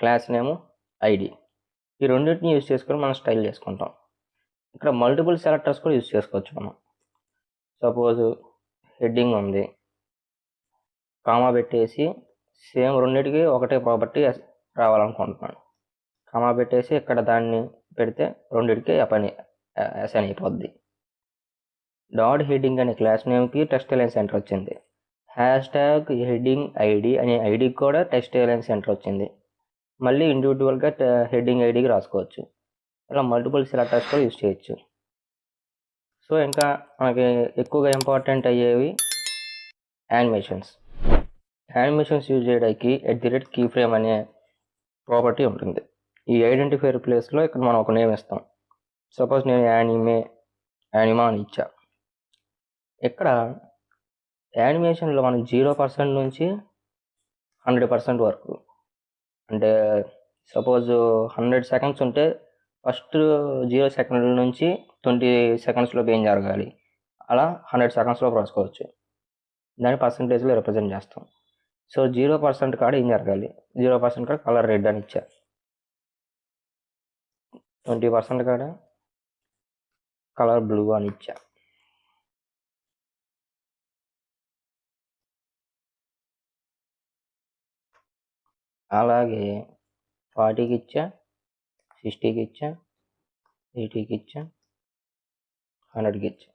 Class name, ID. ఈ రెండింటిని use చేసుకొని మనం స్టైల్ చేసుకుంటాం. ఇక్కడ మల్టిపుల్ సెలెక్టర్స్ కూడా యూజ్ చేసుకోవచ్చు మనం. సపోజ్ హెడ్డింగ్ ఉంది, కామా పెట్టేసి సేమ్ రెండింటికి ఒకటే ప్రాపర్టీ రావాలనుకుంటున్నాను. కామా పెట్టేసి ఇక్కడ దాన్ని పెడితే రెండింటికి అసైన్ అయిపోద్ది. డాట్ హెడ్డింగ్ అనే క్లాస్ నేమ్కి టెక్స్ట్ అలైన్ సెంటర్ వచ్చింది. హ్యాష్-ట్యాగ్ హెడ్డింగ్ ఐడి అనే ఐడికి కూడా టెక్స్ట్ అలైన్ సెంటర్ వచ్చింది. మళ్ళీ ఇండివిజువల్గా హెడ్డింగ్ ఐడికి రాసుకోవచ్చు. ఇలా మల్టిపుల్ సెలెక్టర్స్ కూడా యూజ్ చేయొచ్చు. సో ఇంకా మనకి ఎక్కువగా ఇంపార్టెంట్ అయ్యేవి యానిమేషన్స్. యానిమేషన్స్ యూజ్ చేయడానికి @key frame అనే ప్రాపర్టీ ఉంటుంది. ఈ ఐడెంటిఫైర్ ప్లేస్లో ఇక్కడ మనం ఒక నేమ్ ఇస్తాం. సపోజ్ నేను యానిమా అని ఇచ్చా. ఇక్కడ యానిమేషన్లో మనం 0% నుంచి 100% వరకు, అంటే సపోజ్ 100 సెకండ్స్ ఉంటే ఫస్ట్ 0 సెకండ్ల నుంచి 20 సెకండ్స్లోపు ఏం జరగాలి, అలా 100 సెకండ్స్లోపు రాసుకోవచ్చు. దాన్ని పర్సంటేజ్లో రిప్రజెంట్ చేస్తాం. సో 0% కాడ ఏం జరగాలి, 0% కాడ కలర్ రెడ్ అని ఇచ్చా. 20% కాడ కలర్ బ్లూ అని ఇచ్చా. అలాగే 40కి ఇచ్చా, 60కి ఇచ్చా, 80కి ఇచ్చా, 100కి ఇచ్చా.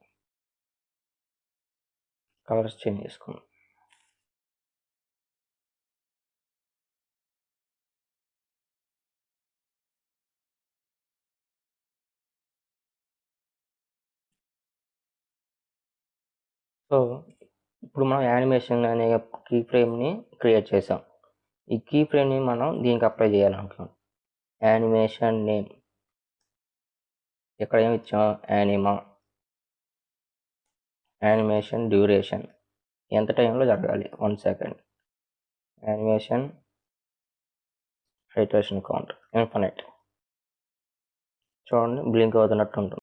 కలర్స్ చేంజ్ చేసుకున్నాం. సో ఇప్పుడు మనం యానిమేషన్ అనే కీ ఫ్రేమ్ని క్రియేట్ చేసాం. ఈ కీ ఫ్రేమ్ని మనం దీనికి అప్లై చేయాలనుకున్నాం. యానిమేషన్ నేమ్ ఇక్కడ ఏమి ఇచ్చాం, యానిమా. యానిమేషన్ డ్యూరేషన్ ఎంత టైంలో జరగాలి, 1 second. Animation hydration count infinite. చూడండి బ్లింక్ అవుతున్నట్టు ఉంటుంది.